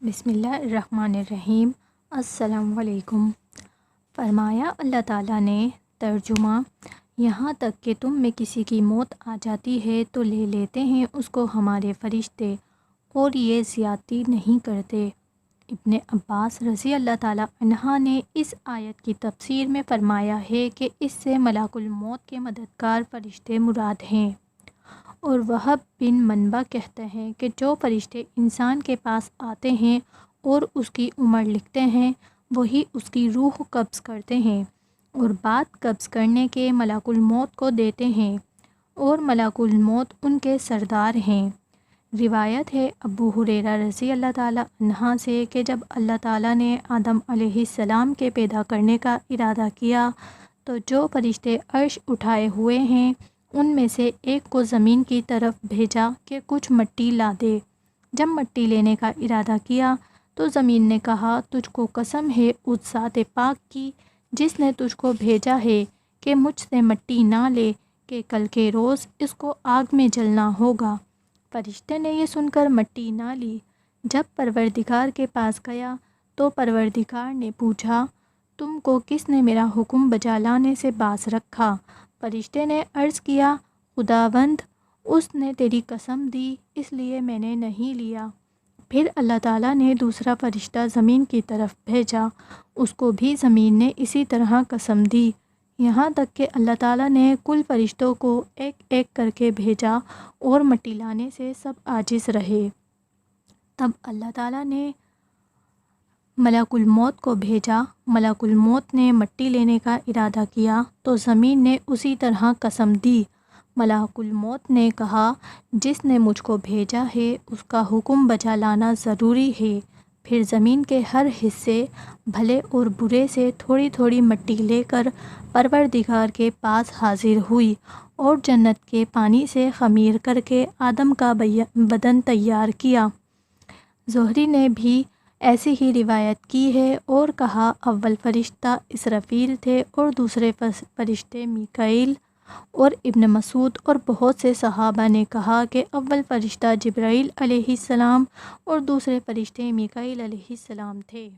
بسم اللہ الرحمن الرحیم۔ السلام علیکم۔ فرمایا اللہ تعالیٰ نے ترجمہ، یہاں تک کہ تم میں کسی کی موت آ جاتی ہے تو لے لیتے ہیں اس کو ہمارے فرشتے، اور یہ زیادتی نہیں کرتے۔ ابن عباس رضی اللہ تعالیٰ عنہ نے اس آیت کی تفسیر میں فرمایا ہے کہ اس سے ملک الموت کے مددگار فرشتے مراد ہیں، اور وہب بن منبع کہتے ہیں کہ جو فرشتے انسان کے پاس آتے ہیں اور اس کی عمر لکھتے ہیں وہی اس کی روح قبض کرتے ہیں، اور بعد قبض کرنے کے ملک الموت کو دیتے ہیں، اور ملک الموت ان کے سردار ہیں۔ روایت ہے ابو ہریرہ رضی اللہ تعالیٰ عنہ سے کہ جب اللہ تعالیٰ نے آدم علیہ السلام کے پیدا کرنے کا ارادہ کیا تو جو فرشتے عرش اٹھائے ہوئے ہیں ان میں سے ایک کو زمین کی طرف بھیجا کہ کچھ مٹی لا دے۔ جب مٹی لینے کا ارادہ کیا تو زمین نے کہا، تجھ کو قسم ہے اس ذات پاک کی جس نے تجھ کو بھیجا ہے کہ مجھ سے مٹی نہ لے کہ کل کے روز اس کو آگ میں جلنا ہوگا۔ فرشتے نے یہ سن کر مٹی نہ لی۔ جب پروردگار کے پاس گیا تو پروردگار نے پوچھا، تم کو کس نے میرا حکم بجا لانے سے باز رکھا؟ فرشتے نے عرض کیا، خداوند، اس نے تیری قسم دی اس لیے میں نے نہیں لیا۔ پھر اللہ تعالیٰ نے دوسرا فرشتہ زمین کی طرف بھیجا، اس کو بھی زمین نے اسی طرح قسم دی، یہاں تک کہ اللہ تعالیٰ نے کل فرشتوں کو ایک ایک کر کے بھیجا اور مٹی لانے سے سب عاجز رہے۔ تب اللہ تعالیٰ نے ملک الموت کو بھیجا۔ ملک الموت نے مٹی لینے کا ارادہ کیا تو زمین نے اسی طرح قسم دی۔ ملک الموت نے کہا، جس نے مجھ کو بھیجا ہے اس کا حکم بجا لانا ضروری ہے۔ پھر زمین کے ہر حصے بھلے اور برے سے تھوڑی تھوڑی مٹی لے کر پروردگار کے پاس حاضر ہوئی، اور جنت کے پانی سے خمیر کر کے آدم کا بدن تیار کیا۔ زہری نے بھی ایسی ہی روایت کی ہے اور کہا، اول فرشتہ اسرافیل تھے اور دوسرے فرشتے میکائیل، اور ابن مسعود اور بہت سے صحابہ نے کہا کہ اول فرشتہ جبرائیل علیہ السلام اور دوسرے فرشتے میکائیل علیہ السلام تھے۔